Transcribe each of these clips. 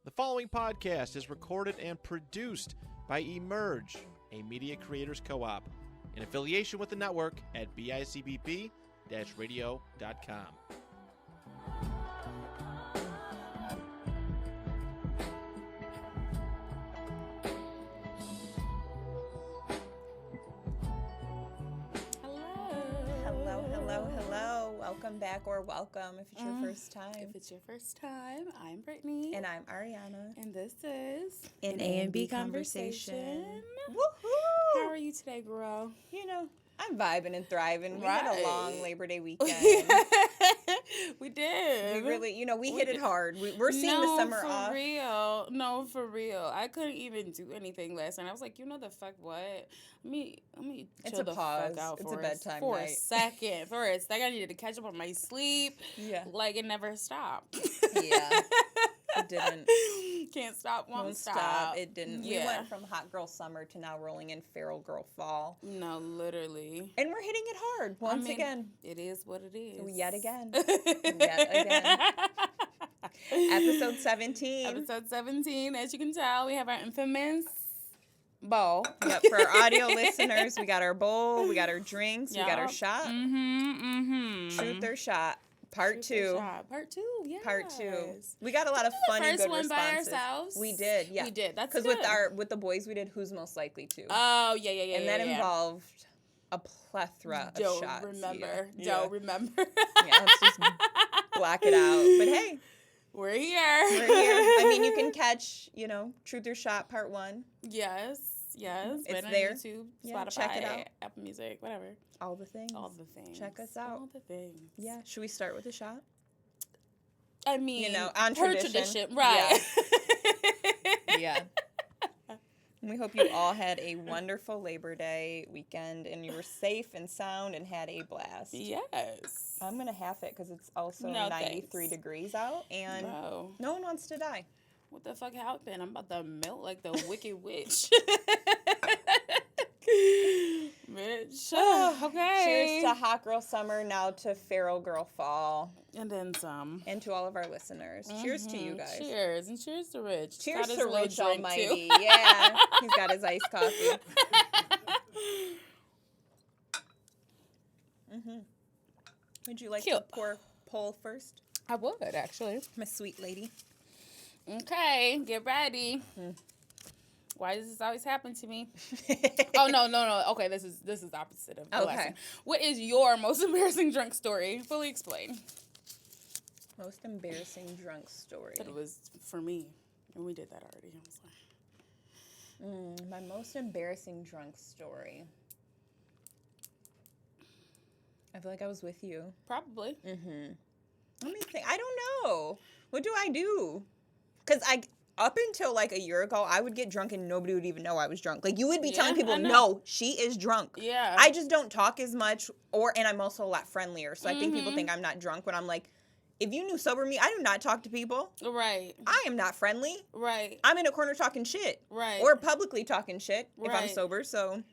The following podcast is recorded and produced by Emerge, a media creators co-op, in affiliation with the network at bicbp-radio.com. Hello. Welcome back or welcome if it's your first time. If it's your first time, I'm Brittany. And I'm Ariana. And this is An A&B Conversation. Woohoo! How are you today, girl? You know, I'm vibing and thriving. We had a long Labor Day weekend. We did. We really, we hit it hard. We're seeing the summer off. No, for real. I couldn't even do anything last night. I was like, you know the fuck what? Let me It's chill a the pause. fuck out It's for a bedtime for night. a second. For a second, I needed to catch up on my sleep. Yeah. Like it never stopped. Yeah. It didn't. Can't stop, won't stop. It didn't. Yeah. We went from hot girl summer to now rolling in feral girl fall. No, literally. And we're hitting it hard once again. It is what it is. Yet again. Episode 17. Episode 17. As you can tell, we have our infamous bowl. Yep, for our audio listeners, we got our bowl, we got our drinks, we got our shot. Truth or shot. Part 2. Part 2, yes. Part 2. We got a lot of funny, good responses. By ourselves. We did, yeah. We did. That's good. Because with the boys, we did Who's Most Likely To. Oh, yeah. And that involved a plethora of shots. Don't remember. Yeah, let's just block it out. But hey. We're here. I mean, you can catch, Truth or Shot Part 1. Yes. It's right there. On YouTube, yeah, Spotify, check it out. Apple Music, whatever. All the things. Check us out. All the things. Yeah. Should we start with a shot? I mean, on tradition. Right. Yeah. We hope you all had a wonderful Labor Day weekend and you were safe and sound and had a blast. Yes. I'm going to half it because it's also 93 degrees out and no one wants to die. What the fuck happened? I'm about to melt like the Wicked Witch. Bitch. Okay. Cheers to hot girl summer, now to feral girl fall. And then some. And to all of our listeners. Mm-hmm. Cheers to you guys. Cheers. And cheers to Rich. Cheers to Rich Almighty. Yeah. He's got his iced coffee. Would you like to pour poll first? I would, actually. My sweet lady. Okay, get ready. Why does this always happen to me? Oh, no. Okay, this is opposite of the lesson. What is your most embarrassing drunk story? Fully explain. Most embarrassing drunk story. It was for me, and we did that already. I was like, my most embarrassing drunk story. I feel like I was with you. Probably. Let me think. I don't know. What do I do? Because up until like a year ago, I would get drunk and nobody would even know I was drunk. Like you would be telling people, no, she is drunk. Yeah. I just don't talk as much and I'm also a lot friendlier. So I think people think I'm not drunk when I'm like, if you knew sober me, I do not talk to people. Right. I am not friendly. Right. I'm in a corner talking shit. Right. Or publicly talking shit if I'm sober, so.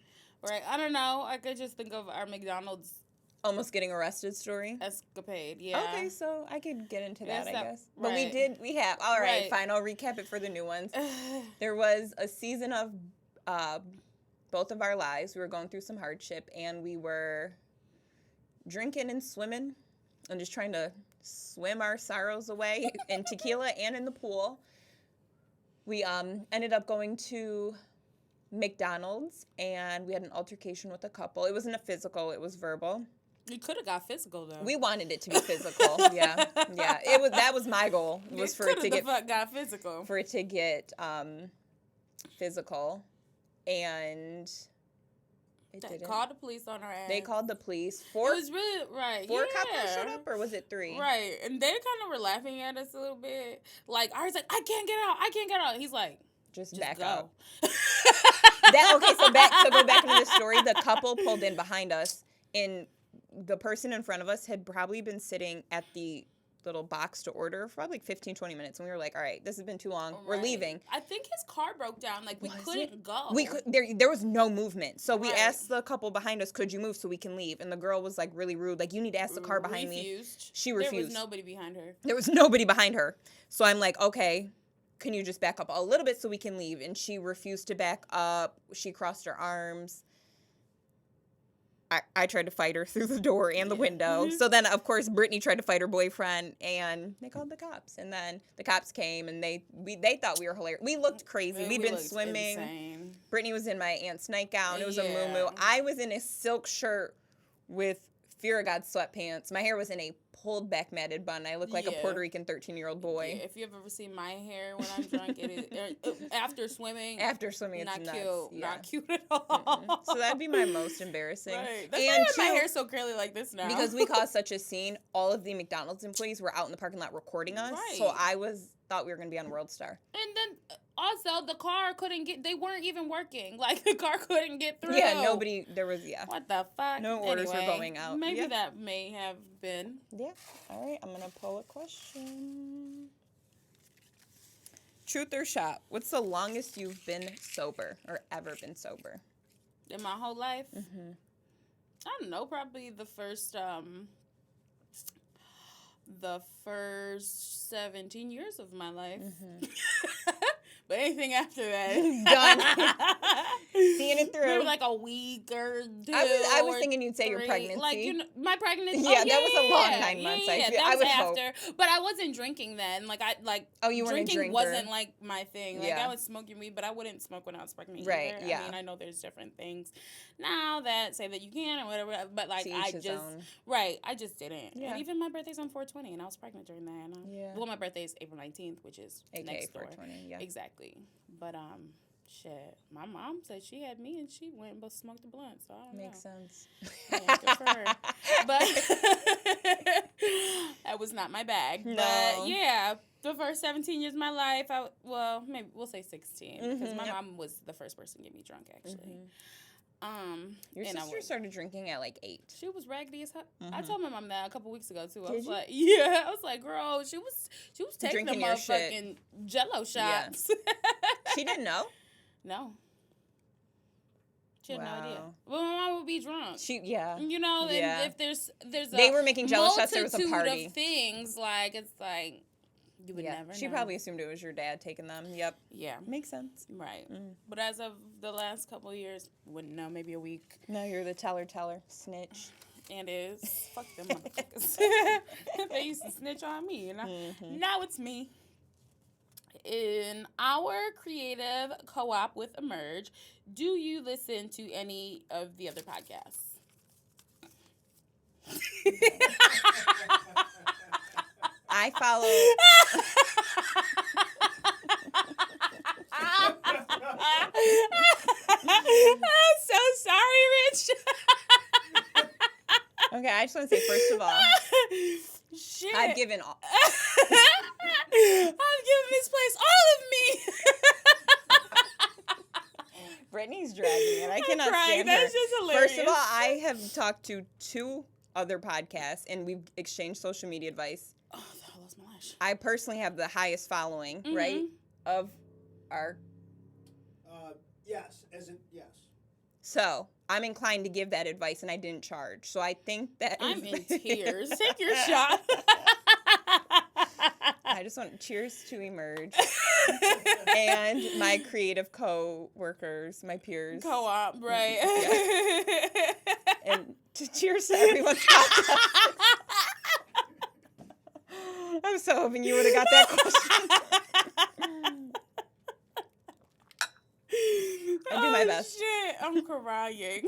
Right. I don't know. I could just think of our McDonald's almost getting arrested story. Escapade, yeah. Okay, so I could get into that, I guess. But right. we have. All right, fine, I'll recap it for the new ones. There was a season of both of our lives. We were going through some hardship, and we were drinking and swimming and just trying to swim our sorrows away in tequila and in the pool. We ended up going to McDonald's, and we had an altercation with a couple. It wasn't a physical, it was verbal. You could have got physical though. We wanted it to be physical. yeah. That was my goal. Was for it to get got physical. For it to get physical, and it didn't. Called the police on our ass. They called the police. It was really right. 4 cops showed up, or was it 3? Right, and they kind of were laughing at us a little bit. Like Ari's like, I can't get out. He's like, just back up. So go back into the story. The couple pulled in behind us, and the person in front of us had probably been sitting at the little box to order for probably like 15, 20 minutes. And we were like, all right, this has been too long. Right. We're leaving. I think his car broke down. Like, we couldn't go. There was no movement. So we asked the couple behind us, could you move so we can leave? And the girl was like really rude. Like, you need to ask the car behind me. She refused. There was nobody behind her. There was nobody behind her. So I'm like, okay, can you just back up a little bit so we can leave? And she refused to back up. She crossed her arms. I tried to fight her through the door and the window. So then, of course, Brittany tried to fight her boyfriend, and they called the cops. And then the cops came, and they thought we were hilarious. We looked crazy. We'd been swimming. Insane. Brittany was in my aunt's nightgown. It was a muumuu. I was in a silk shirt with Fear of God sweatpants. My hair was in a pulled back matted bun. I looked like a Puerto Rican 13-year-old boy. Yeah, if you've ever seen my hair when I'm drunk, it is after swimming. After swimming, not it's cute. nuts. Yeah. Not cute at all. So that'd be my most embarrassing. Right. That's why my hair's so curly like this now. Because we caused such a scene, all of the McDonald's employees were out in the parking lot recording us. Right. So I thought we were going to be on World Star. And then also the car they weren't even working. Like the car couldn't get through. Yeah, What the fuck? No orders were going out. Maybe that may have been. Yeah. All right, I'm going to pull a question. Truth or shot? What's the longest you've been sober or ever been sober? In my whole life? Mm-hmm. I don't know, probably the first 17 years of my life. Mm-hmm. But anything after that, done. Seeing it through. Maybe like a week or two. I was thinking you'd say your pregnancy. Like my pregnancy. Yeah, that was a long 9 months. I was after, but I wasn't drinking then. You weren't drinking a drinker. wasn't like my thing. Like I was smoking weed, but I wouldn't smoke when I was pregnant. Right. Either. Yeah. I mean, I know there's different things now that say that you can or whatever, but like I just didn't. Yeah. And even my birthday's on 4/20, and I was pregnant during that. Well, my birthday is April 19th, which is next door. 4/20, yeah. Exactly. But shit, my mom said she had me, and she went and smoked the blunt. So I don't know. Makes sense. Yeah, good for her. But that was not my bag. No. But yeah, the first 17 years of my life, maybe we'll say 16, because my mom was the first person to get me drunk, actually. Your sister started drinking at like 8. She was raggedy as hell. I Mm-hmm. told my mom that a couple weeks ago too. Did you? I was like, girl, she was taking Drinking the motherfucking Jello shots. Yeah. She didn't know? No. She had no idea. Well, my mom would be drunk. You know, and if there's they were making Jello shots, there was a party. Of things it's like. You would never know. She probably assumed it was your dad taking them. Yep. Yeah. Makes sense. Right. Mm. But as of the last couple of years, wouldn't know, maybe a week. No, you're the teller, snitch. And is. Fuck them motherfuckers. They used to snitch on me, you know? Mm-hmm. Now it's me. In our creative co-op with Emerge, do you listen to any of the other podcasts? I follow. I'm so sorry, Rich. Okay, I just want to say, first of all, shit. I've given this place all of me. Brittany's dragging it. I cannot stand That's her. just hilarious. First of all, I have talked to 2 other podcasts, and we've exchanged social media advice. Oh, I lost my lash. I personally have the highest following, right, of our... Yes. So, I'm inclined to give that advice, and I didn't charge. So, I think that... I'm in tears. Take your shot. I just want cheers to Emerge. And my creative co-workers, my peers. Co-op, right. Yeah. And cheers to everyone's podcast. I'm so hoping you would have got that question. I do my best. Shit, I'm crying.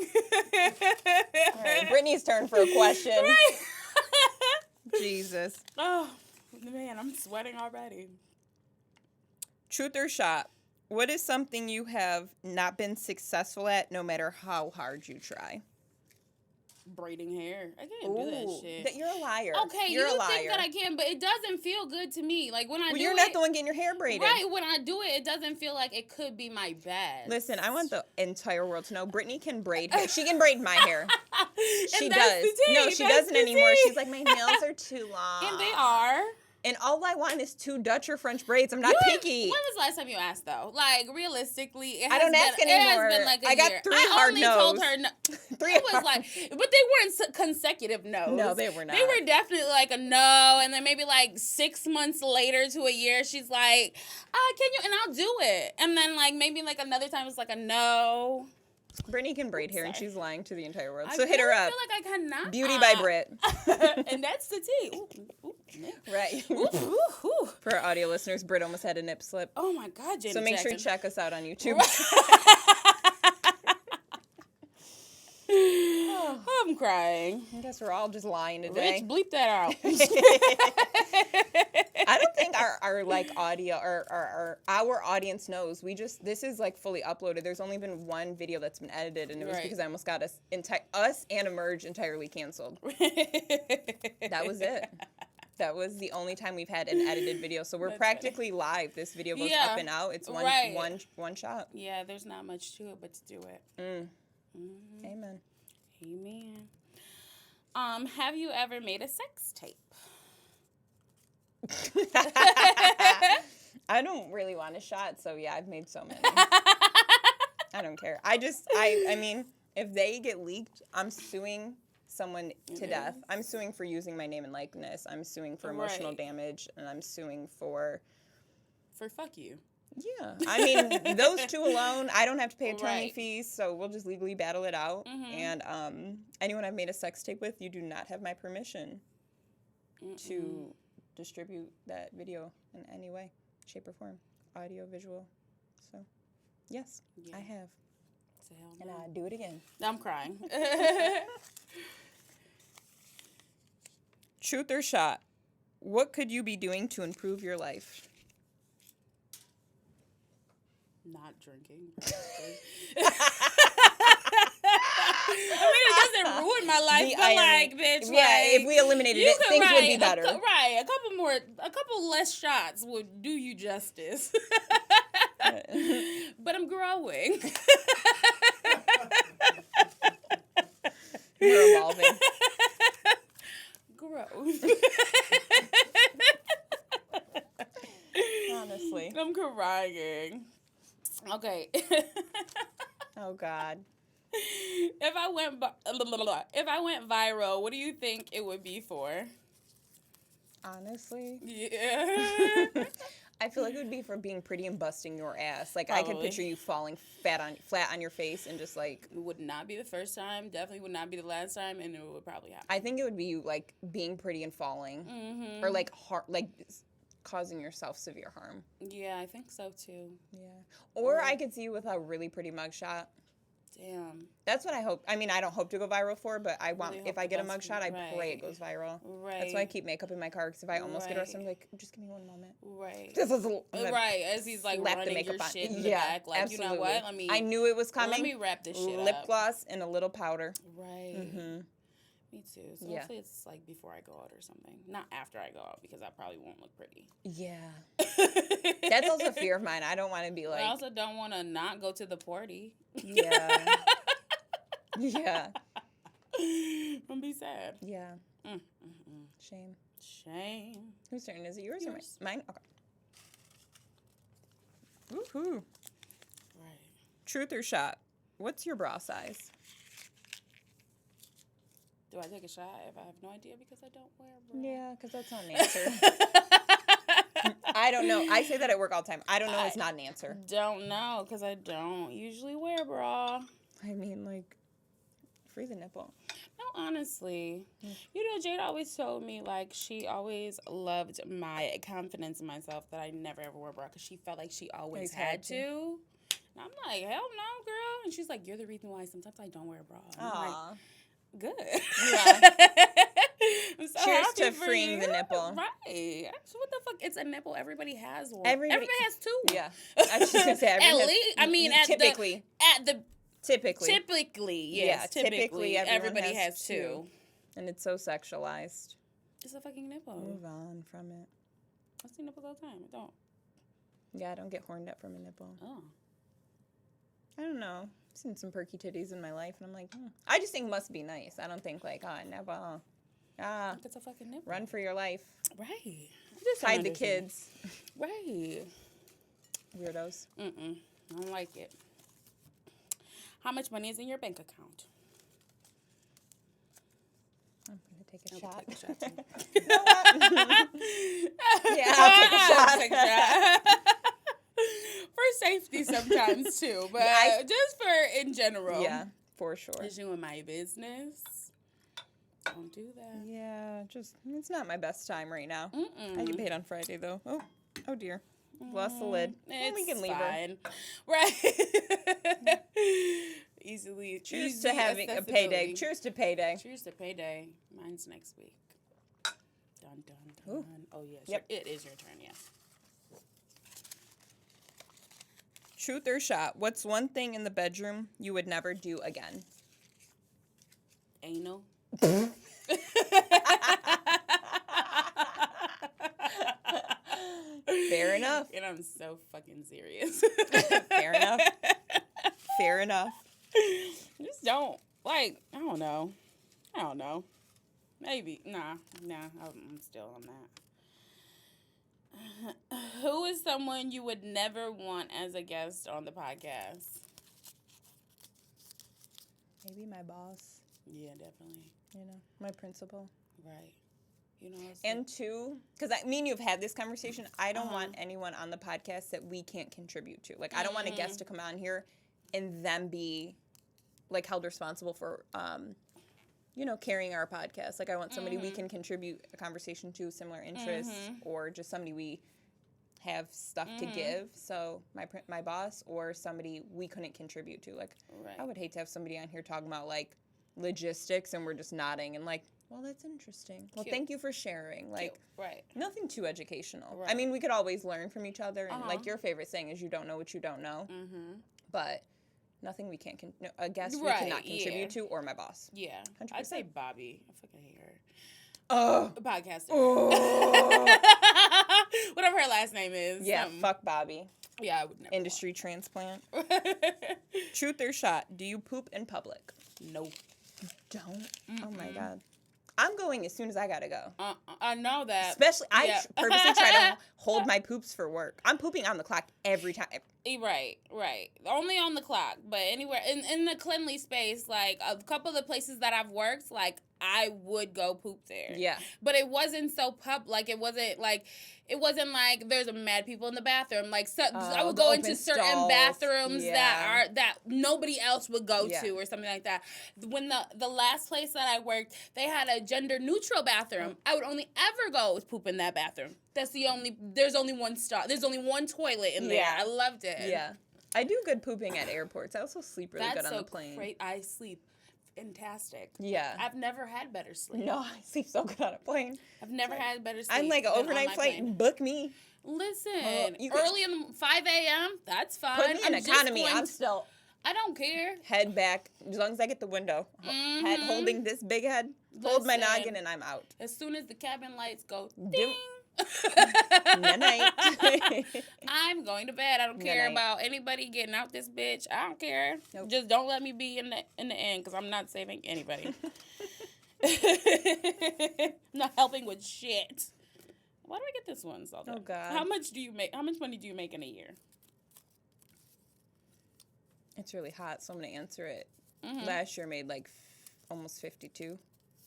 All right, Brittany's turn for a question. Right. Jesus. Oh, man, I'm sweating already. Truth or shot? What is something you have not been successful at, no matter how hard you try? Braiding hair. I can't do that shit. You're a liar. Okay, you think that I can, but it doesn't feel good to me. Like when I do it. You're not the one getting your hair braided. Right, when I do it, it doesn't feel like it could be my best. Listen, I want the entire world to know Brittany can braid hair. She can braid my hair. She does. The tea. No, she doesn't anymore. She's like, my nails are too long. And they are. And all I want is 2 Dutch or French braids. I'm not picky. When was the last time you asked, though? Like, realistically, I don't ask anymore. It has been like a I got year. 3 hard no's. I only told her no. 3 It was like, but they weren't consecutive no's. No, they were not. They were definitely like a no, and then maybe like 6 months later to a year, she's like, can you? And I'll do it. And then like maybe like another time it's like a no. Brittany can braid hair, and she's lying to the entire world. I So hit her up. I feel like I cannot. Beauty by Brit. And that's the tea. Right. Ooh. For our audio listeners, Brit almost had a nip slip. Oh my God, Janet So make sure you Jackson. check us out on YouTube. I'm crying. I guess we're all just lying today. Bitch, bleep that out. I don't think our like audio or our audience knows. This is like fully uploaded. There's only been one video that's been edited, and it was because I almost got us and Emerge entirely canceled. That was it. That was the only time we've had an edited video. So we're practically live. This video goes up and out. It's one shot. Yeah, there's not much to it but to do it. Mm-hmm. Amen. Have you ever made a sex tape? I don't really want a shot, so yeah, I've made so many. I don't care. I mean, if they get leaked, I'm suing someone to death. I'm suing for using my name and likeness. I'm suing for emotional damage, and I'm suing for fuck you. Yeah. I mean, those 2 alone, I don't have to pay attorney fees, so we'll just legally battle it out. Mm-hmm. And anyone I've made a sex tape with, you do not have my permission to distribute that video in any way, shape, or form, audio, visual. So, yes, I have. And I'll do it again. I'm crying. Truth or shot? What could you be doing to improve your life? Not drinking. I mean, it doesn't ruin my life, but like, bitch, yeah, if we eliminated it, things would be better. A couple less shots would do you justice. But I'm growing. We're evolving. Growth. Honestly. I'm crying. Okay. Oh, God. If I went viral, what do you think it would be for? Honestly? Yeah. I feel like it would be for being pretty and busting your ass. Like, Probably. I could picture you falling flat on your face and just, like... It would not be the first time. Definitely would not be the last time, and it would probably happen. I think it would be you, like, being pretty and falling. Mm-hmm. Or, like, causing yourself severe harm. Yeah, I think so, too. Yeah. Or I could see you with a really pretty mugshot. Damn. That's what I hope. I mean, I don't hope to go viral for, but I want, if I get a mugshot, I pray it goes viral. Right. That's why I keep makeup in my car, because if I almost get arrested, I'm like, just give me one moment. Right. Right. As he's like running your shit in the back. Like, absolutely. You know what? I knew it was coming. Let me wrap this shit Lip up. gloss and a little powder. Right. Mm-hmm. Me too. So hopefully it's like before I go out or something. Not after I go out, because I probably won't look pretty. Yeah. That's also a fear of mine. I don't want to be like... I also don't want to not go to the party. Yeah. Yeah. Don't be sad. Yeah. Shame. Whose turn? Is it yours or mine? Okay. Woohoo. Right. Truth or shot? What's your bra size? Do I take a shot if I have no idea because I don't wear a bra? Yeah, because that's not an answer. I don't know. I say that at work all the time. I don't know. It's not an answer. Don't know because I don't usually wear a bra. I mean, like, free the nipple. No, honestly. You know, Jade always told me, like, she always loved my confidence in myself that I never ever wore a bra because she felt like she always had to. And I'm like, hell no, girl. And she's like, you're the reason why sometimes I don't wear a bra. And I'm like, good. Yeah. I'm so cheers happy to freeing the nipple. Right. So what the fuck? It's a nipple. Everybody has one. Everybody has two. Yeah. I was just gonna say typically. Yes. Typically everybody has two. And it's so sexualized. It's a fucking nipple. Move on from it. I see nipples all the time. I don't. Yeah, I don't get horned up from a nipple. Oh. I don't know. I've seen some perky titties in my life, and I'm like, I just think must be nice. I don't think like, nipple. It's a fucking nipple. Run for your life. Right. Just hide the kids. Right. Weirdos. I don't like it. How much money is in your bank account? I'm going to take a shot. Take a shot too. Yeah, I'll take a shot. Take a shot. For safety sometimes too, but just for in general. Yeah, for sure. Is you in my business? Don't do that. Yeah, it's not my best time right now. I get paid on Friday though. Oh dear. Lost the lid. We can leave fine. Right. Easily. Cheers to having a payday. Cheers to payday. Cheers to payday. Mine's next week. Dun, dun, dun. Ooh. Oh, yes. Yep. It is your turn, yes. Truth or shot? What's one thing in the bedroom you would never do again? Anal. Fair enough. And I'm so fucking serious. Fair enough. Fair enough. Just don't. I don't know. Maybe. Nah, I'm still on that. Who is someone you would never want as a guest on the podcast? Maybe my boss. Yeah, definitely. My principal. Right. And two, because me and you have had this conversation, I don't want anyone on the podcast that we can't contribute to. I don't want a guest to come on here and then be, held responsible for, carrying our podcast. I want somebody we can contribute a conversation to, similar interests, or just somebody we have stuff to give. So my boss or somebody we couldn't contribute to. I would hate to have somebody on here talking about, logistics and we're just nodding and well, that's interesting. Well, thank you for sharing. Right. Nothing too educational. Right. I mean, we could always learn from each other. And your favorite saying is you don't know what you don't know. But nothing we can't, a guest we cannot contribute to, or my boss. Yeah. 100%. I'd say Bobby. I fucking hate her. Oh. A podcaster. Oh. Whatever her last name is. Yeah, fuck Bobby. Yeah, I would never. Industry transplant. Truth or shot? Do you poop in public? No. Don't? Oh my God. I'm going as soon as I gotta go. I know that. Especially, I purposely try to hold my poops for work. I'm pooping on the clock every time. Right. Only on the clock, but anywhere in the cleanly space, a couple of the places that I've worked, I would go poop there. Yeah. But it wasn't so it wasn't like there's mad people in the bathroom. I would go into certain stalls. bathrooms that nobody else would go to or something like that. When the last place that I worked, they had a gender neutral bathroom. I would only ever go poop in that bathroom. There's only one stall. There's only one toilet in there. I loved it. Yeah. I do good pooping at airports. I also sleep really good on the plane. Great. I sleep fantastic. Yeah. I've never had better sleep. No, I sleep so good on a plane. I've never had better sleep. I'm like an overnight flight. Plane. Book me. Listen, early in 5 a.m., that's fine. Put me in economy. I'm still. I don't care. Head back, as long as I get the window. Head holding this big head. Hold my noggin and I'm out. As soon as the cabin lights go, ding. Night. I'm going to bed. I don't care about anybody getting out this bitch. I don't care. Nope. Just don't let me be in the end because I'm not saving anybody. I'm not helping with shit. Why do I get this one, Zelda? Oh God. How much do you make? How much money do you make in a year? It's really hot, so I'm gonna answer it. Last year made almost 52.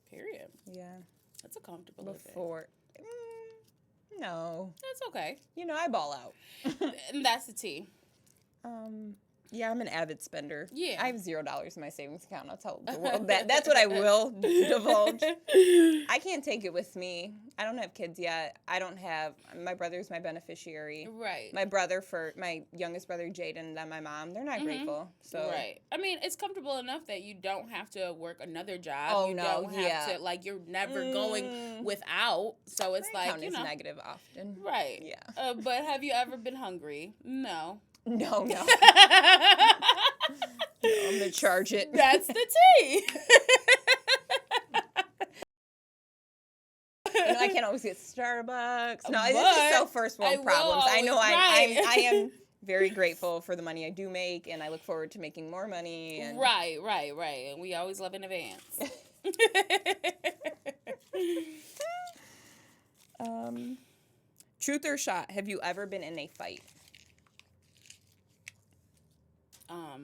Period. Yeah. That's a comfortable Before. No. That's okay. I ball out. And that's the tea. Yeah, I'm an avid spender. Yeah. I have $0 in my savings account. I'll tell the world that. That's what I will divulge. I can't take it with me. I don't have kids yet. My brother's my beneficiary. Right. My youngest brother, Jaden, and then my mom, they're not grateful. So. Right. I mean, it's comfortable enough that you don't have to work another job. Oh, you no. don't have to, you're never going without. So it's count as negative often. Right. Yeah. But have you ever been hungry? No. No. I'm going to charge it. That's the tea. I can't always get Starbucks. No, this is so first world problems. I know I am very grateful for the money I do make, and I look forward to making more money. And... Right. And we always love in advance. Truth or shot? Have you ever been in a fight?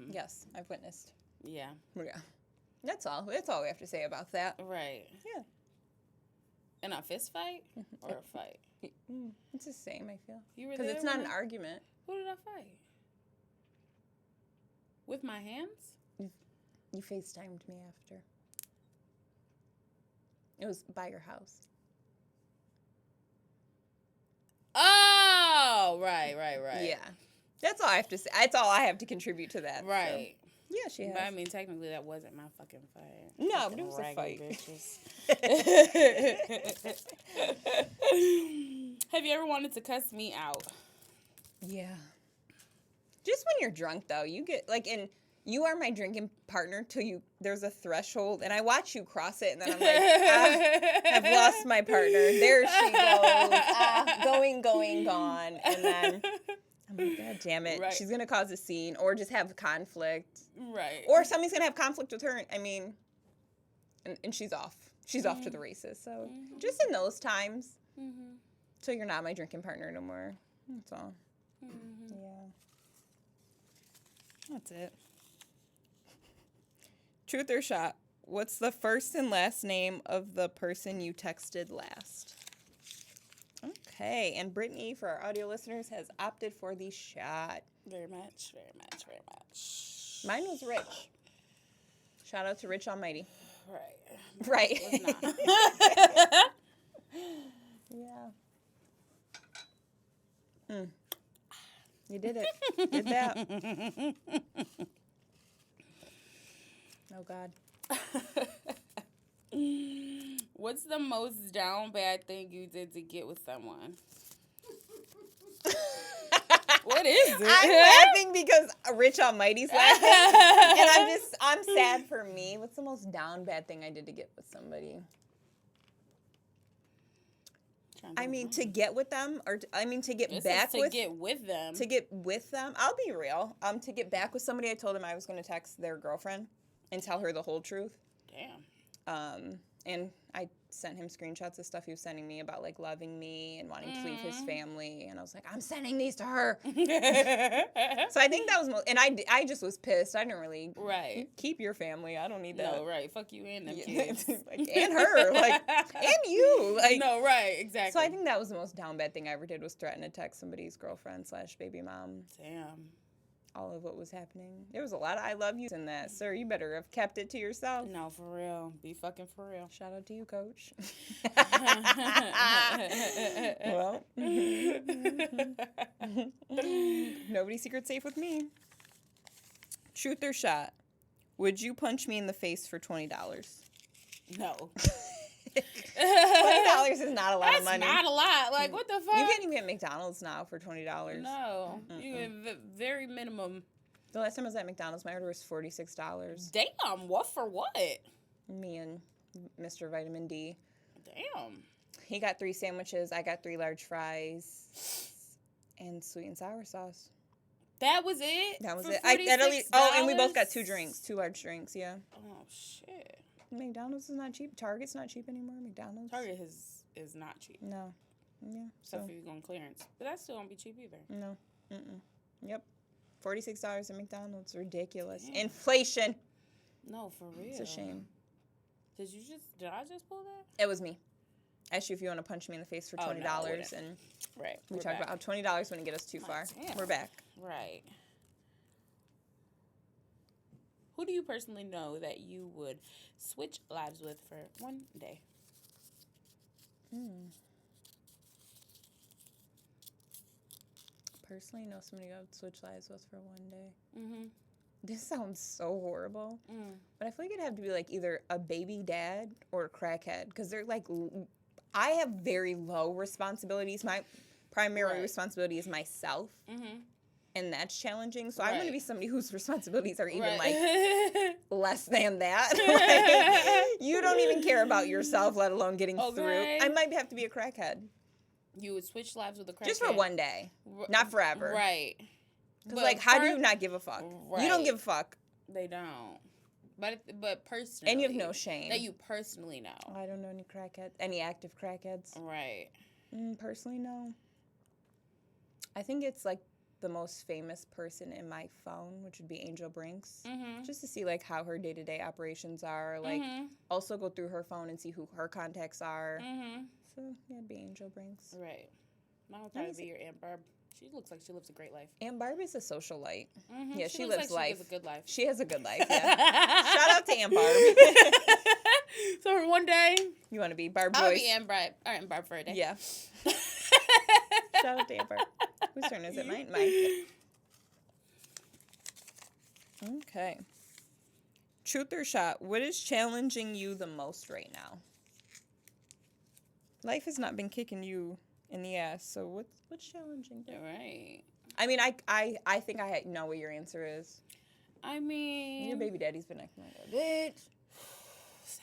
Yes, I've witnessed. Yeah. Yeah. That's all. That's all we have to say about that. Right. Yeah. In a fist fight or a fight? It's the same, I feel. You were there because it's not an argument. Who did I fight? With my hands? You FaceTimed me after. It was by your house. Oh, right. Yeah. That's all I have to say. That's all I have to contribute to that. Right. So. Yeah, she has. But I mean, technically, that wasn't my fucking fight. No, but it was a fight. Have you ever wanted to cuss me out? Yeah. Just when you're drunk, though, you get, like, and you are my drinking partner till there's a threshold, and I watch you cross it, and then I'm like, I've lost my partner. There she goes. Gone. And then I'm like, God damn it. Right. She's going to cause a scene or just have conflict. Right. Or somebody's going to have conflict with her. I mean, and she's off. She's off to the races. So just in those times, so you're not my drinking partner no more. That's all. Yeah. That's it. Truth or shot? What's the first and last name of the person you texted last? Okay, and Brittany, for our audio listeners, has opted for the shot. Very much. Mine was Rich. Shout out to Rich Almighty. Right. It was not. Yeah. You did it. Did that. Oh, God. What's the most down bad thing you did to get with someone? What is it? I'm laughing because Rich Almighty's laughing. And I'm sad for me. What's the most down bad thing I did to get with somebody? I mean, to get with them, or to get back with. To get with them. To get with them. I'll be real. To get back with somebody, I told him I was going to text their girlfriend and tell her the whole truth. Damn. And I sent him screenshots of stuff he was sending me about, like, loving me and wanting to leave his family. And I was like, I'm sending these to her. So I think that was and I just was pissed. I didn't really keep your family. I don't need that. No, right. Fuck you and them kids. And her. And you. No, right. Exactly. So I think that was the most down bad thing I ever did, was threaten to text somebody's girlfriend / baby mom. Damn. All of what was happening. There was a lot of I love yous in that. Sir, you better have kept it to yourself. No, for real. Be fucking for real. Shout out to you, Coach. Well. Nobody's secret safe with me. Truth or shot? Would you punch me in the face for $20? No. $20 is not a lot of money. That's not a lot. Like, what the fuck? You can't even get McDonald's now for $20. No. You get very minimum. The last time I was at McDonald's, my order was $46. Damn. What for what? Me and Mr. Vitamin D. Damn. He got 3 sandwiches. I got 3 large fries and sweet and sour sauce. That was it? That was for it. $46? And we both got 2 drinks, 2 large drinks, yeah. Oh, shit. McDonald's is not cheap. Target's not cheap anymore. McDonald's. Target is not cheap. No. Yeah. Except for you going clearance. But that still won't be cheap either. No. Yep. $46 at McDonald's. Ridiculous. Damn. Inflation. No, for real. It's a shame. Did I just pull that? It was me. I asked you if you want to punch me in the face for $20, and we talked about how $20 wouldn't get us too far. Damn. We're back. Right. Who do you personally know that you would switch lives with for one day? Personally, know somebody I would switch lives with for one day. This sounds so horrible, but I feel like it'd have to be, like, either a baby dad or a crackhead, because they're, like, I have very low responsibilities. My primary responsibility is myself. And that's challenging. So I'm going to be somebody whose responsibilities are even, like, less than that. Like, you don't even care about yourself, let alone getting through. I might have to be a crackhead. You would switch lives with a crackhead? Just for one day. Not forever. Right. Because, like, how do you not give a fuck? Right. You don't give a fuck. They don't. But personally. And you have no shame. That you personally know. I don't know any crackheads. Any active crackheads. Right. Personally, no. I think it's like the most famous person in my phone, which would be Angel Brinks. Mm-hmm. Just to see like how her day-to-day operations are. Like also go through her phone and see who her contacts are. Mm-hmm. So yeah, it'd be Angel Brinks. Right. Mine would probably be your Aunt Barb. She looks like she lives a great life. Aunt Barb is a socialite. Mm-hmm. Yeah, she lives life. She lives a good life. She has a good life, yeah. Shout out to Aunt Barb. So for one day, you want to be Barb I'll Joyce? be Aunt Barb for a day. Yeah. Shout out to Aunt Barb. Whose turn is it? Mine? Okay. Truth or shot, what is challenging you the most right now? Life has not been kicking you in the ass, so what's challenging you? Right. I mean, I think I know what your answer is. I mean, your baby daddy's been acting like a bitch.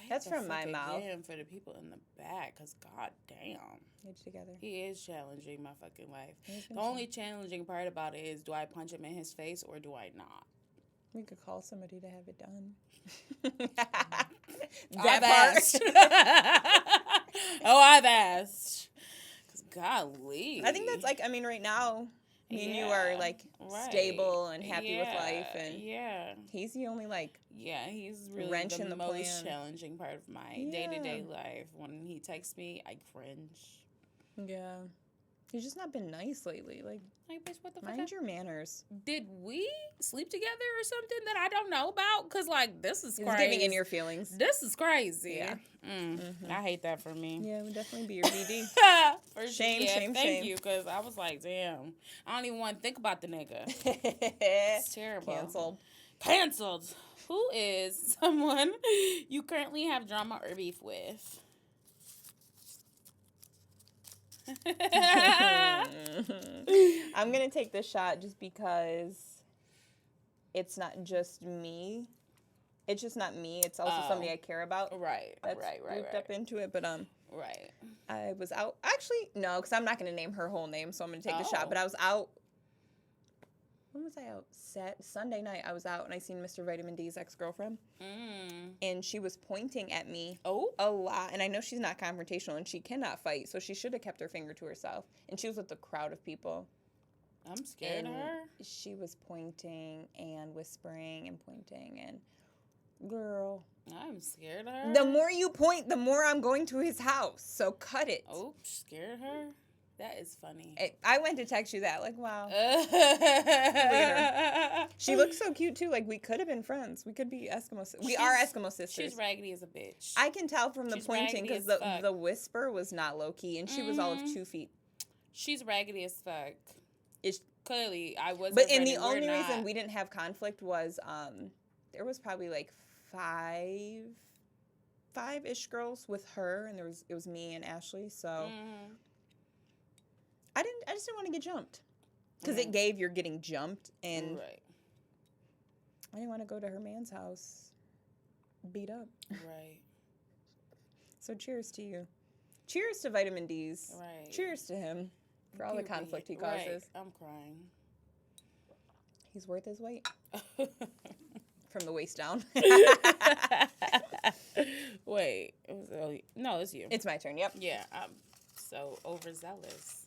That's from my mouth. Again for the people in the back, because god damn. Get together. He is challenging my fucking life. The only challenging part about it is, do I punch him in his face or do I not? We could call somebody to have it done. I've asked. I've asked. Because golly. I think that's like, I mean, right now, me and you are like stable and happy with life. And he's the only like he's really wrench the in the most plan. challenging part of my day-to-day life. When he texts me, I cringe. Yeah. He's just not been nice lately. Like bitch, what the fuck? Mind your manners. Did we sleep together or something that I don't know about? Because, like, this is crazy. He's giving in your feelings. This is crazy. Yeah. I hate that for me. Yeah, it would definitely be your BD. For shame. Thank you, because I was like, damn. I don't even want to think about the nigga. It's terrible. Canceled. Who is someone you currently have drama or beef with? I'm gonna take this shot just because it's not just me. It's just not me. It's also somebody I care about. Right. That's looped up into it, but right. I was out. Actually, no, because I'm not gonna name her whole name, so I'm gonna take the shot. But I was out. When was I out? Sunday night. I was out and I seen Mr. Vitamin D's ex-girlfriend, and she was pointing at me a lot. And I know she's not confrontational and she cannot fight, so she should have kept her finger to herself. And she was with a crowd of people. I'm scared of her. She was pointing and whispering and pointing and, girl. I'm scared of her. The more you point, the more I'm going to his house. So cut it. Oh, scared of her? That is funny. I went to text you that. Like, wow. She looks so cute, too. Like, we could have been friends. We could be Eskimo sisters. We are Eskimo sisters. She's raggedy as a bitch. I can tell from the pointing because the whisper was not low-key, and she was all of 2 feet. She's raggedy as fuck. Clearly, I was. But the only reason we didn't have conflict was there was probably like five-ish girls with her, and it was me and Ashley, so... I just didn't want to get jumped. Because it gave you're getting jumped. And I didn't want to go to her man's house beat up. Right. So cheers to you. Cheers to Vitamin D's. Right. Cheers to him for all the conflict he causes. Right. I'm crying. He's worth his weight. From the waist down. Wait. No, it's you. It's my turn, yep. Yeah, I'm so overzealous.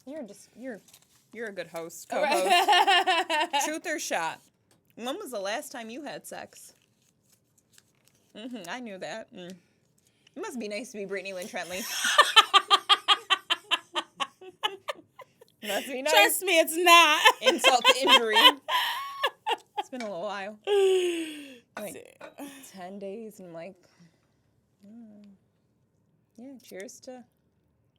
You're a good host, co-host. Right. Truth or shot? When was the last time you had sex? I knew that. It must be nice to be Brittany Lynn Trentley. Must be nice. Trust me, it's not. Insult to injury. It's been a little while. Like 10 days, and I'm like, yeah, cheers to...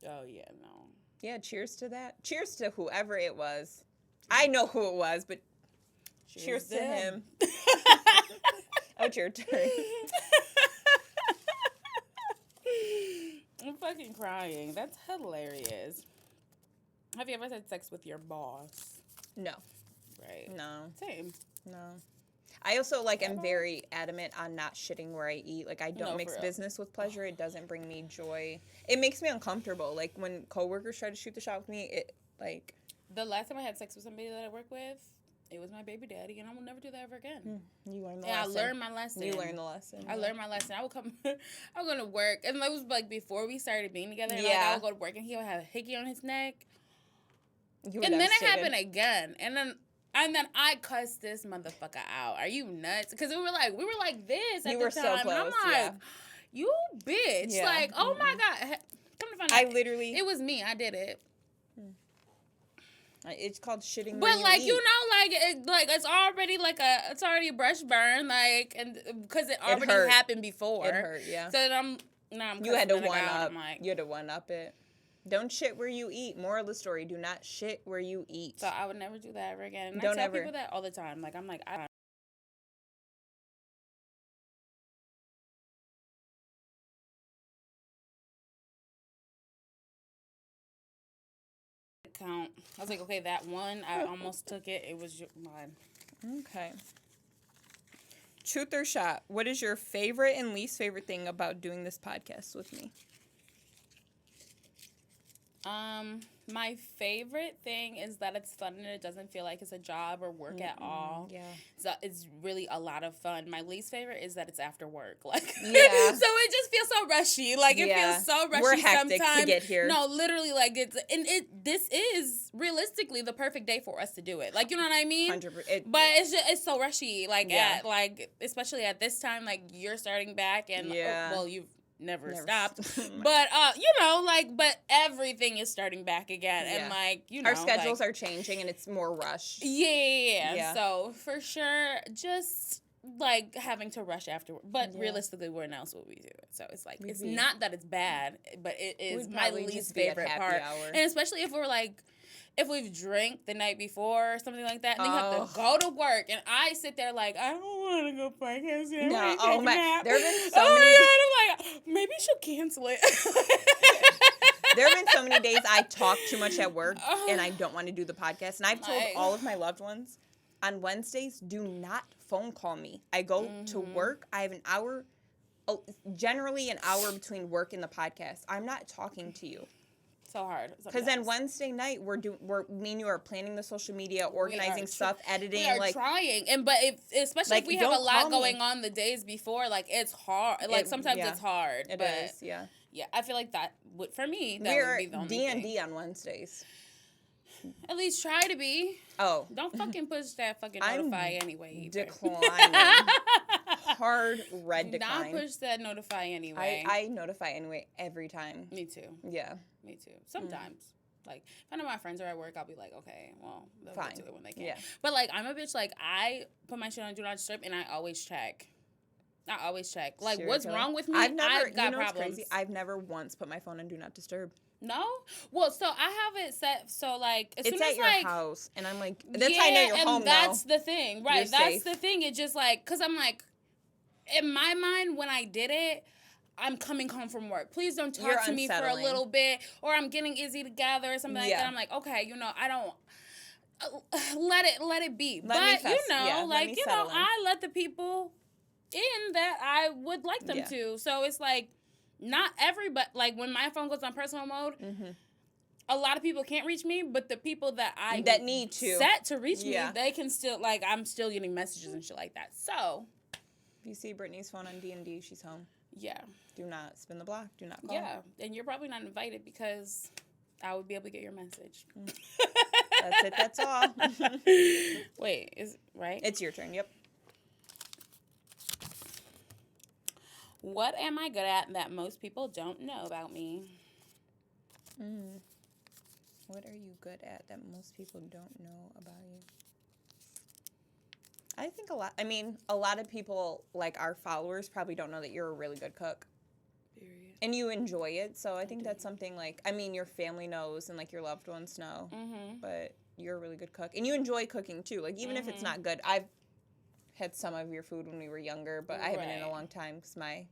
Oh, yeah, no. Yeah, cheers to that. Cheers to whoever it was. I know who it was, but cheers to him. Oh, it's your turn. I'm fucking crying. That's hilarious. Have you ever had sex with your boss? No. Right. No. Same. No. I also, am very adamant on not shitting where I eat. Like, I don't mix business with pleasure. It doesn't bring me joy. It makes me uncomfortable. Like, when coworkers try to shoot the shot with me, The last time I had sex with somebody that I work with, it was my baby daddy, and I will never do that ever again. You learned the and lesson. I learned my lesson. You learned the lesson. I learned my lesson. I would come, I was going to work, and it was like before we started being together. And, yeah. Like, I would go to work, and he would have a hickey on his neck. And then it happened again, and then I cussed this motherfucker out. Are you nuts? Because we were like this at the time. So close, and I'm like, you bitch. Yeah. Like, oh my God. Come to find out, it was me. I did it. It's called shitting. But like, you know, like it's already it's already a brush burn, like, and because it already happened before. It hurt, yeah. So I'm you had to one up. You had to one up it. Don't shit where you eat. Moral of the story: do not shit where you eat. So I would never do that ever again. And Don't I tell ever. people that all the time. Like, I'm like, I don't. Count. I was like, okay, that one, I almost took it. It was mine. Okay. Truth or shot? What is your favorite and least favorite thing about doing this podcast with me? My favorite thing is that it's fun and it doesn't feel like it's a job or work at all. Yeah. So it's really a lot of fun. My least favorite is that it's after work. Like, yeah. So it just feels so rushy. Like, it feels so rushy. We're hectic sometimes. to get here. No, literally, like, this is realistically the perfect day for us to do it. Like, you know what I mean? 100%. But it's so rushy. Like, especially at this time, like, you're starting back and, you've never stopped. But, you know, like, but everything is starting back again. Yeah. And, like, you know. Our schedules are changing and it's more rushed. Yeah. So, for sure, just, like, having to rush afterward. But realistically, where else would we do it? So, it's like, it's not that it's bad, but it is my least favorite part. Hour. And especially if we're, like, if we've drank the night before or something like that, and then you have to go to work, and I sit there like, I don't want to go podcast yet. No, oh my, there have been so many. I'm like, maybe she'll cancel it. There have been so many days I talk too much at work, and I don't want to do the podcast. And I've told all of my loved ones, on Wednesdays, do not phone call me. I go to work. I have an hour, generally an hour between work and the podcast. I'm not talking to you. So hard. Because then Wednesday night me and you are planning the social media, organizing stuff, editing. We are trying, but especially if we have a lot going on the days before, like it's hard. Like sometimes it's hard. It is, yeah. Yeah, I feel like that would for me. That We're would be the only thing. D&D on Wednesdays. At least try to be. Oh, don't fucking push that fucking notify anyway. Declining. Hard red decline. Not push that notify anyway. I notify anyway every time. Me too. Yeah. Me too. Sometimes. Like, if I know my friends are at work, I'll be like, okay, well, they'll get to it when they can. Yeah. But, like, I'm a bitch, like, I put my shit on Do Not Disturb, and I always check. Like, seriously? What's wrong with me? I've got problems. Crazy? I've never once put my phone on Do Not Disturb. No? Well, so I have it set, so, like, as soon as, it's at your house, and I'm like, that's how I know you're home, and that's the thing, right? That's the thing. It's just, like, because I'm, like, in my mind, when I did it, I'm coming home from work. Please don't talk to me for a little bit. Or I'm getting Izzy together or something like that. I'm like, okay, you know, I don't let it be. But you know, like, you know, I let the people in that I would like them to. So it's like not everybody, like when my phone goes on personal mode, a lot of people can't reach me, but the people that need to set to reach me, they can still, like, I'm still getting messages and shit like that. So if you see Brittany's phone on D&D, she's home. Yeah. Do not spin the block. Do not call. Yeah. And you're probably not invited because I would be able to get your message. That's it. That's all. Wait, is right? It's your turn. Yep. What am I good at that most people don't know about me? What are you good at that most people don't know about you? I think a lot of people, like our followers, probably don't know that you're a really good cook. Period. And you enjoy it, so I think that's something like, your family knows and, like, your loved ones know, but you're a really good cook. And you enjoy cooking, too. Like, even if it's not good. I've had some of your food when we were younger, but I haven't in a long time because my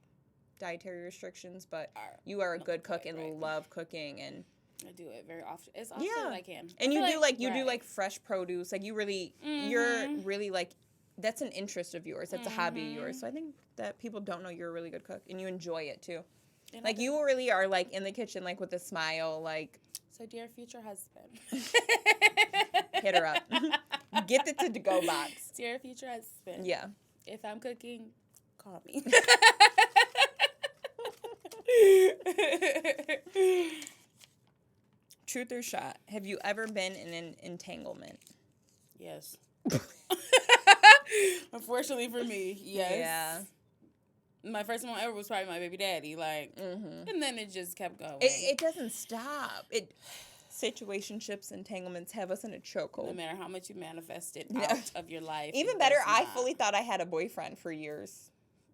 dietary restrictions, but you are a good cook and love cooking, and I do it very often. As often as I can. And you do, like, fresh produce. Like, you really, you're really, like, that's an interest of yours. That's a hobby of yours. So I think that people don't know you're a really good cook, and you enjoy it, too. And like, you really are, like, in the kitchen, like, with a smile, like. So, dear future husband. Hit her up. Gift it to go box. To your future husband. Yeah. If I'm cooking, call me. Truth or shot? Have you ever been in an entanglement? Yes. Unfortunately for me, yes. Yeah. My first one ever was probably my baby daddy, like, and then it just kept going. It doesn't stop. Situationships, entanglements have us in a chokehold. No matter how much you manifest it out of your life. Even better, I fully thought I had a boyfriend for years.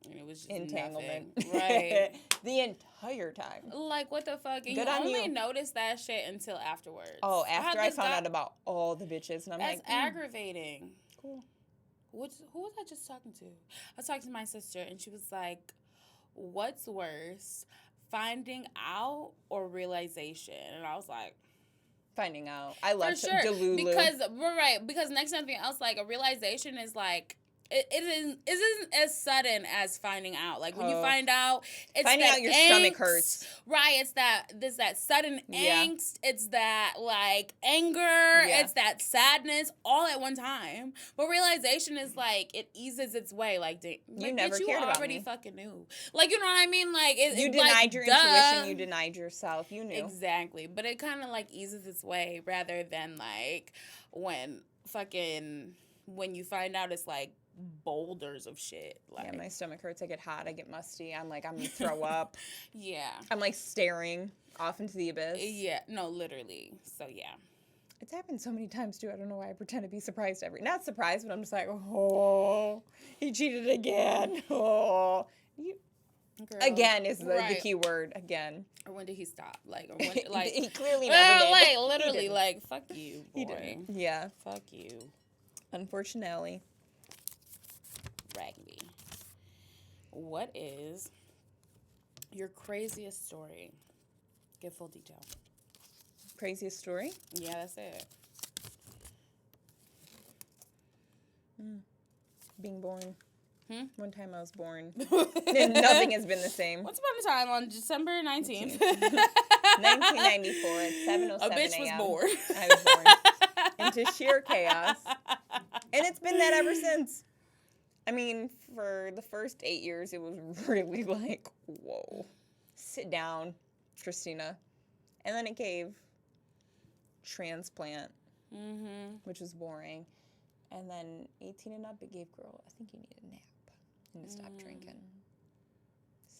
And it was just entanglement. Right. The entire time. Like, what the fuck? And Good you on only you. notice that shit until afterwards. Oh, after I found out about all the bitches. And I'm that's like, aggravating. Cool. Who was I just talking to? I was talking to my sister, and she was like, what's worse, finding out or realization? And I was like, finding out. I love for sure. Delulu. Because we're right. Because next to something else, like a realization is like it isn't as sudden as finding out. Like when you find out, it's finding that out your angst, stomach hurts. Right. It's that sudden angst. It's that like anger. Yeah. It's that sadness all at one time. But realization is like it eases its way. Like you never cared about me. You already fucking knew. Like you know what I mean? Like you denied like, your duh. intuition. You denied yourself. You knew Exactly. But it kind of like eases its way rather than like when you find out it's like boulders of shit. Like, yeah, my stomach hurts. I get hot. I get musty. I'm like, I'm gonna throw up. Yeah. I'm like staring off into the abyss. Yeah. No, literally. So yeah. It's happened so many times too. I don't know why I pretend to be surprised not surprised, but I'm just like, oh, he cheated again. Oh, Girl, again is the key word. Again. Or when did he stop? Like, or when, like he clearly never did. Like literally, like fuck you, boy. He didn't. Yeah. Fuck you. Unfortunately. Raggedy. What is your craziest story? Give full detail. Craziest story? Yeah, that's it. Being born. One time I was born. Nothing Nothing has been the same. Once upon a time on December 19th. 1994 at 7:07 a bitch was a.m. born. I was born into sheer chaos. And it's been that ever since. I mean, for the first 8 years, it was really like, whoa. Sit down, Christina. And then it gave transplant, which was boring. And then 18 and up, it gave girl, I think you need a nap. You need to stop drinking.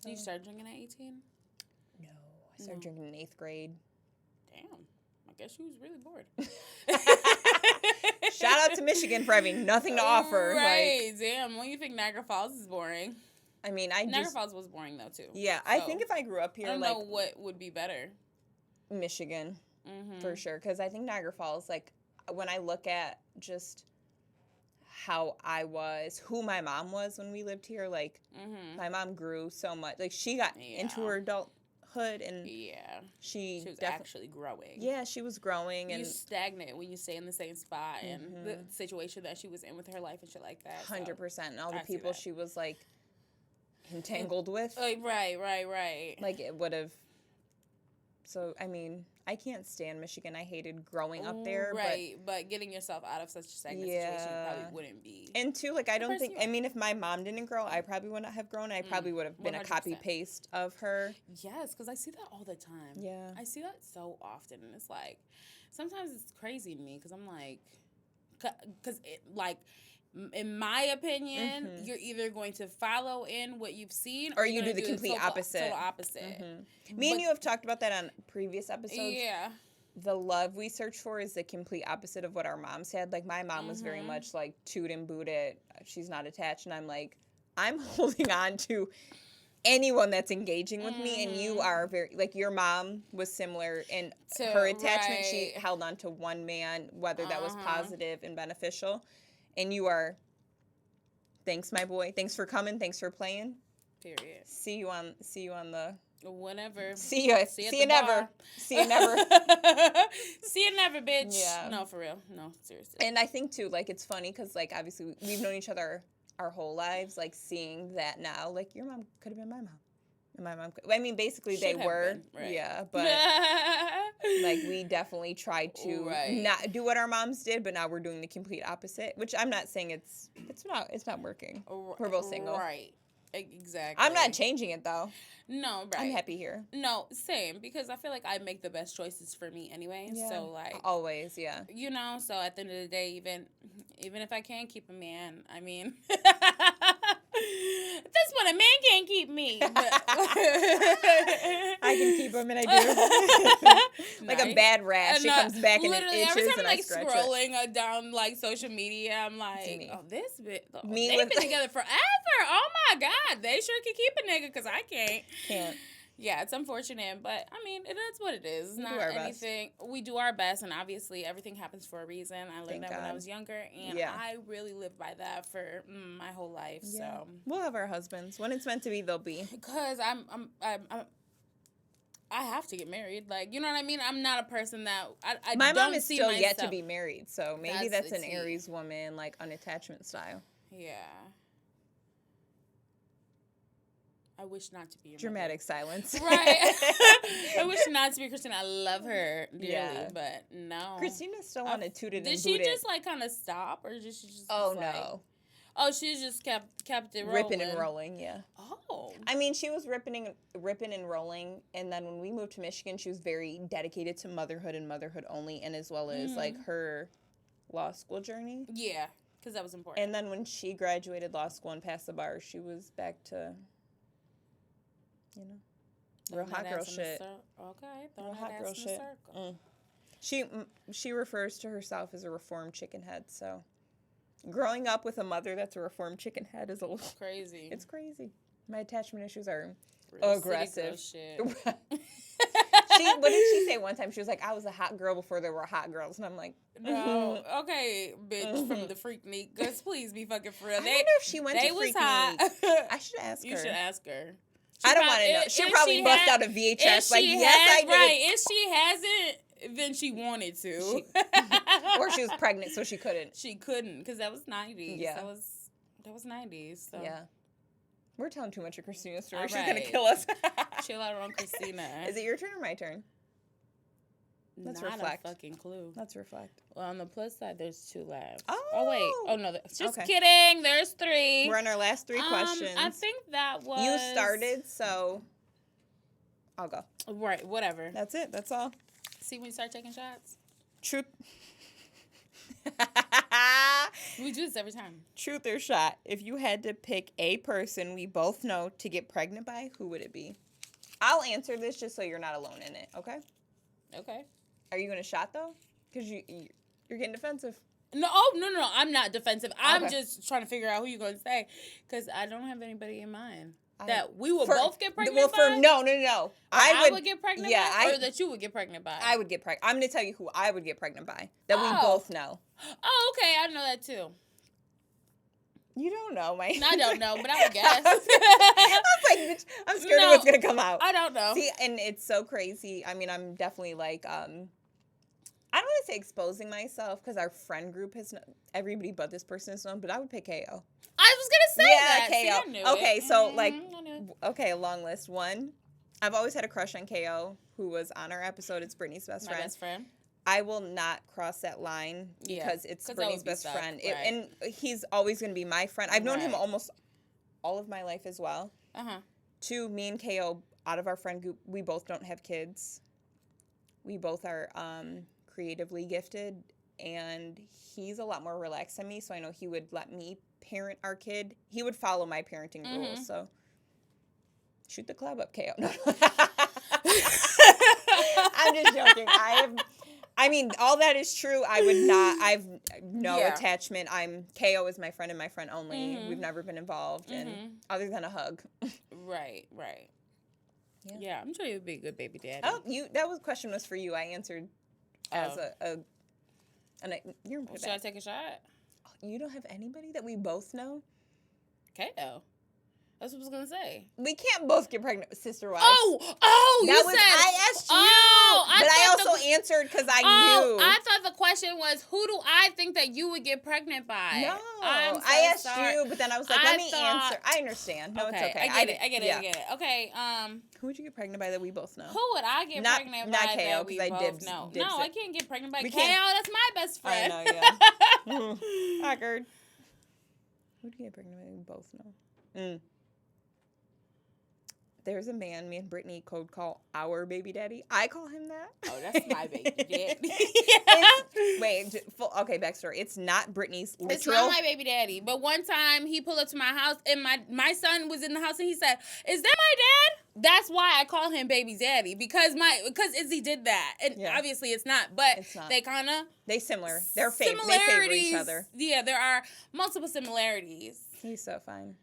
So, You started drinking at 18? No, I started drinking in 8th grade. Damn. I guess she was really bored. Shout out to Michigan for having nothing to offer. Right. Like, damn. When you think Niagara Falls is boring. I mean, Niagara Falls was boring, though, too. Yeah, so, I think if I grew up here, I don't know what would be better. Michigan, for sure. Because I think Niagara Falls, like, when I look at just how I was, who my mom was when we lived here, like, my mom grew so much. Like, she got into her adulthood, and she was actually growing. Yeah, she was growing. You and stagnate when you stay in the same spot and the situation that she was in with her life and shit like that. 100%. And all the people she was, like, entangled with. Right. Like, it would have... So, I mean, I can't stand Michigan. I hated growing up there. Right, but getting yourself out of such a stagnant situation probably wouldn't be. And, too, like, I don't think... I mean, if my mom didn't grow, I probably would not have grown. I probably would have been 100%. A copy-paste of her. Yes, because I see that all the time. Yeah. I see that so often. And it's like... Sometimes it's crazy to me because I'm like... Because, like... In my opinion, you're either going to follow in what you've seen, or you do the complete opposite. Total opposite. Me and you have talked about that on previous episodes. Yeah. The love we search for is the complete opposite of what our moms had. Like, my mom was very much like, toot and boot it. She's not attached. And I'm like, I'm holding on to anyone that's engaging with me. And you are very, like, your mom was similar in her attachment. She held on to one man, whether that was positive and beneficial. And you are, thanks, my boy. Thanks for coming. Thanks for playing. Period. See you on the. Whenever. See you never. See you never. See you never, bitch. Yeah. No, for real. No, seriously. And I think, too, like, it's funny because, like, obviously we've known each other our whole lives. Like, seeing that now, like, your mom could have been my mom. And my mom, I mean, basically they Should have were, been, right. yeah, but like we definitely tried to not do what our moms did, but now we're doing the complete opposite. Which I'm not saying it's not working. We're both single, right? Exactly. I'm not changing it though. No, right. I'm happy here. No, same, because I feel like I make the best choices for me anyway. Yeah. So like always, yeah. You know, so at the end of the day, even if I can keep a man, I mean, that's what a man can't keep me. But I can keep him, and I do. Like a bad rash, it comes back and it itches, every time and I'm I scratch scrolling down like social media, I'm like, oh, this bitch, Me they've been together forever. Oh my god, they sure can keep a nigga because I can't. Yeah, it's unfortunate, but I mean, it is what it is. It's not anything. We do our best, and obviously, everything happens for a reason. I learned that when I was younger, and I really lived by that for my whole life. Yeah. So we'll have our husbands when it's meant to be. They'll be, because I have to get married. Like, you know what I mean? I'm not a person that I my don't mom is see still myself. yet to be married, so maybe that's an Aries woman, like unattachment style. Yeah. I wish not to be. Dramatic silence. Right. I wish not to be Christina. I love her dearly, but no. Christina's still on a tooted and Did booted. she just like kind of stop, or did she just? Oh like, no. Oh, she just kept it rolling. Ripping and rolling, yeah. Oh. I mean, she was ripping and rolling, and then when we moved to Michigan, she was very dedicated to motherhood and motherhood only, and as well as like her law school journey. Yeah, because that was important. And then when she graduated law school and passed the bar, she was back to, you know, real hot girl shit. Okay, real hot girl shit. She refers to herself as a reformed chicken head, so. Growing up with a mother that's a reformed chicken head is a little crazy. It's crazy. My attachment issues are real aggressive. Shit. What did she say one time? She was like, I was a hot girl before there were hot girls. And I'm like, no. Okay, bitch from the Freaknik. Guys, please be fucking for real. I wonder if she went to Freaknik. I should ask her. You should ask her. I don't want to know. She'll probably bust out a VHS like, yes, I did. Right. If she hasn't, then she wanted to. Or she was pregnant, so she couldn't. She couldn't, because that was 90s. Yeah. That was 90s. So. Yeah. We're telling too much of Christina's story. All She's right. going to kill us. Chill out on Christina. Is it your turn or my turn? Let's reflect. Not a fucking clue. Let's reflect. Well, on the plus side, there's 2 left. Oh, wait. Oh, no. Just kidding. There's 3. We're on our last 3 questions. I think that was... You started, so I'll go. Right. Whatever. That's it. That's all. See when you start taking shots? Truth. We do this every time. Truth or shot. If you had to pick a person we both know to get pregnant by, who would it be? I'll answer this just so you're not alone in it, okay? Okay. Are you going to shot, though? Because you're getting defensive. No, no. I'm not defensive. I'm just trying to figure out who you're going to say. Because I don't have anybody in mind. That we will both get pregnant by? No. I would get pregnant by? Or that you would get pregnant by? I would get pregnant. I'm going to tell you who I would get pregnant by. That we both know. Oh, okay. I know that too. You don't know, Mike. I don't know, but I would guess. I was like, bitch, I'm scared of what's going to come out. I don't know. See, and it's so crazy. I mean, I'm definitely like, I don't want to say exposing myself because our friend group has, everybody but this person is known, but I would pick KO. I was going to say that. KO. See, I knew okay, it. so like, okay, a long list. 1, I've always had a crush on KO, who was on our episode. It's Brittany's best friend. My best friend. I will not cross that line because it's Brittany's best friend. Right. And he's always going to be my friend. I've known him almost all of my life as well. 2, me and KO, out of our friend group, we both don't have kids. We both are creatively gifted, and he's a lot more relaxed than me, so I know he would let me parent our kid. He would follow my parenting rules, so shoot the club up, KO. No. I'm just joking. I mean, all that is true. I would not. I've no attachment. KO is my friend and my friend only. We've never been involved, and other than a hug. Right. Yeah, I'm sure you'd be a good baby daddy. Oh, that question was for you. I answered as you're should I take a shot? You don't have anybody that we both know? KO. That's what I was gonna say. We can't both get pregnant, sister wives. I asked you, but I also answered because I knew. I thought the question was, who do I think that you would get pregnant by? No, I asked you, but then I was like, let me answer. I understand. No, okay, it's okay. I get it. Okay, who would you get pregnant by that we both know? Who would I get pregnant by that we both know? No, I can't get pregnant by KO. That's my best friend. I know, yeah. Awkward. Who would you get pregnant by that we both know? There's a man me and Brittany code call our baby daddy. I call him that. Oh, that's my baby daddy. Okay, backstory. It's not Brittany's literal. It's not my baby daddy. But one time he pulled up to my house and my son was in the house and he said, "Is that my dad?" That's why I call him baby daddy because Izzy did that. And obviously it's not, but it's not. They similar. They favor each other. Yeah, there are multiple similarities. He's so fine.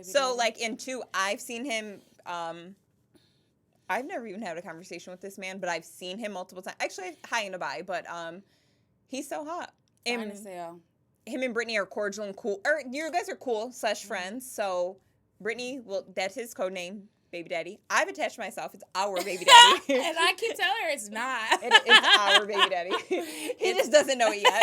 So, like, in 2, I've seen him, I've never even had a conversation with this man, but I've seen him multiple times. Actually, high and a bye, but he's so hot. Fine as hell. Him and Brittany are cordial and cool. Or, you guys are cool / friends. So, Brittany, that's his code name, baby daddy. I've attached myself. It's our baby daddy. And I keep telling her it's not. It's our baby daddy. He just doesn't know it yet.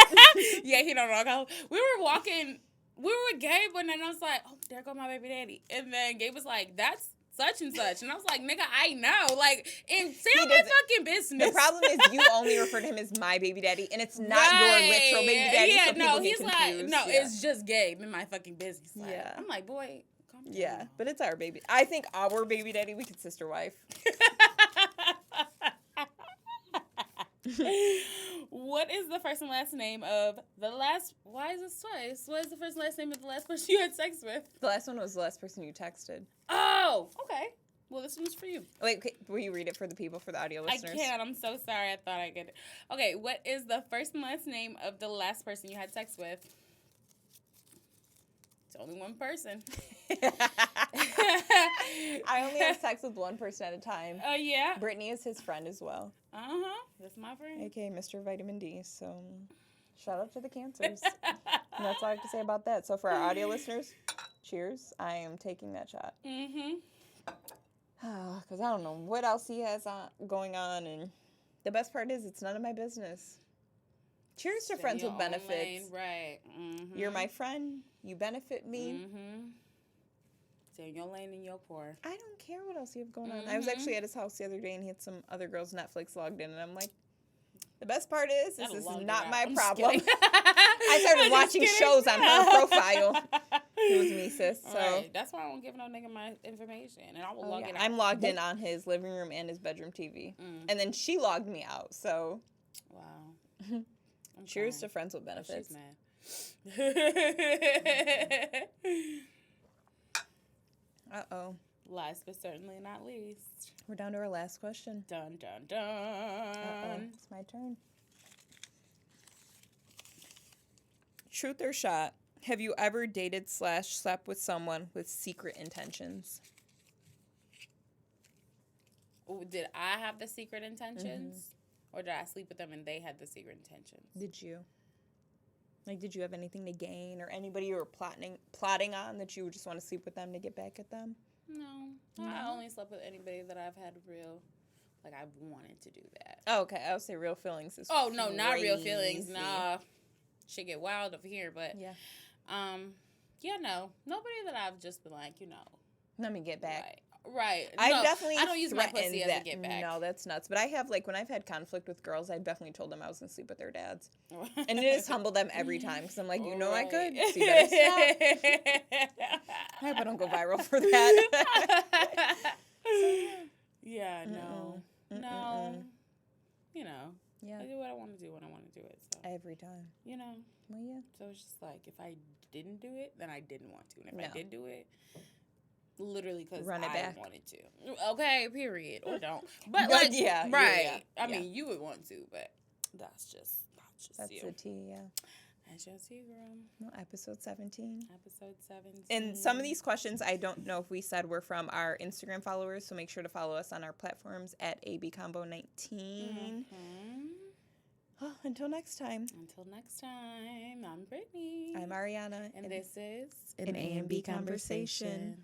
Yeah, he don't know. We were walking... We were with Gabe, and then I was like, "Oh, there go my baby daddy." And then Gabe was like, "That's such and such," and I was like, "Nigga, I know." Like, and say my fucking business. The problem is you only refer to him as my baby daddy, and it's not your literal baby daddy. Yeah, so no, he's like, it's just Gabe in my fucking business. Like, yeah, I'm like, boy, calm down. Yeah, but it's our baby. I think our baby daddy, we could sister wife. What is the first and last name of the last... Why is this twice? What is the first and last name of the last person you had sex with? The last one was the last person you texted. Oh, okay. Well, this one's for you. Wait, okay, will you read it for the people, for the audio listeners? I can't. I'm so sorry. I thought I could. Okay, what is the first and last name of the last person you had sex with? It's only one person. I only have sex with one person at a time. Oh, yeah? Brittany is his friend as well. Uh-huh. That's my friend. AKA Mr. Vitamin D. So, shout out to the cancers. And that's all I have to say about that. So, for our audio listeners, cheers. I am taking that shot. Mm-hmm. Because I don't know what else he has going on. And the best part is it's none of my business. Cheers to friends with benefits. Lane, right. Mm-hmm. You're my friend. You benefit me. Mm-hmm. Stay in your lane and your pour. I don't care what else you have going on. I was actually at his house the other day and he had some other girls Netflix logged in. And I'm like, the best part is this is not my problem. I started watching shows on her profile. It was me, sis. So right. That's why I won't give no nigga my information. And I will log in. I'm logged in on his living room and his bedroom TV. And then she logged me out. So. Wow. Cheers to friends with benefits. Oh, she's mad. Uh-oh. Last but certainly not least. We're down to our last question. Dun, dun, dun. Uh-oh. It's my turn. Truth or shot? Have you ever dated / slept with someone with secret intentions? Did I have the secret intentions? Mm-hmm. Or did I sleep with them and they had the secret intentions? Did you? Like, did you have anything to gain or anybody you were plotting on that you would just want to sleep with them to get back at them? No. I only slept with anybody that I've had like, I wanted to do that. Oh, okay. I would say real feelings is Oh, no, not real feelings. Nah. Shit get wild over here, but. Yeah. No. Nobody that I've just been like, let me get back. Right. I don't use my pussy as a get back. No, that's nuts. But I have, when I've had conflict with girls, I've definitely told them I was going to sleep with their dads. And it has humbled them every time because I'm like, I could. So you better stop. I hope I don't go viral for that. Yeah, no. No. Yeah. I do what I want to do when I want to do it. So. Every time. Well, yeah. So it's just like, if I didn't do it, then I didn't want to. And if I did do it, literally because I wanted to. Okay, period. Or don't. But right. Yeah. I mean, you would want to, but that's just that's you. That's the tea, yeah. That's your tea, girl. Well, episode 17. Episode 17. And some of these questions, I don't know if we said were from our Instagram followers, so make sure to follow us on our platforms at A&B Convo 19. Oh, until next time. I'm Brittany. I'm Ariana. And this is an A&B Conversation.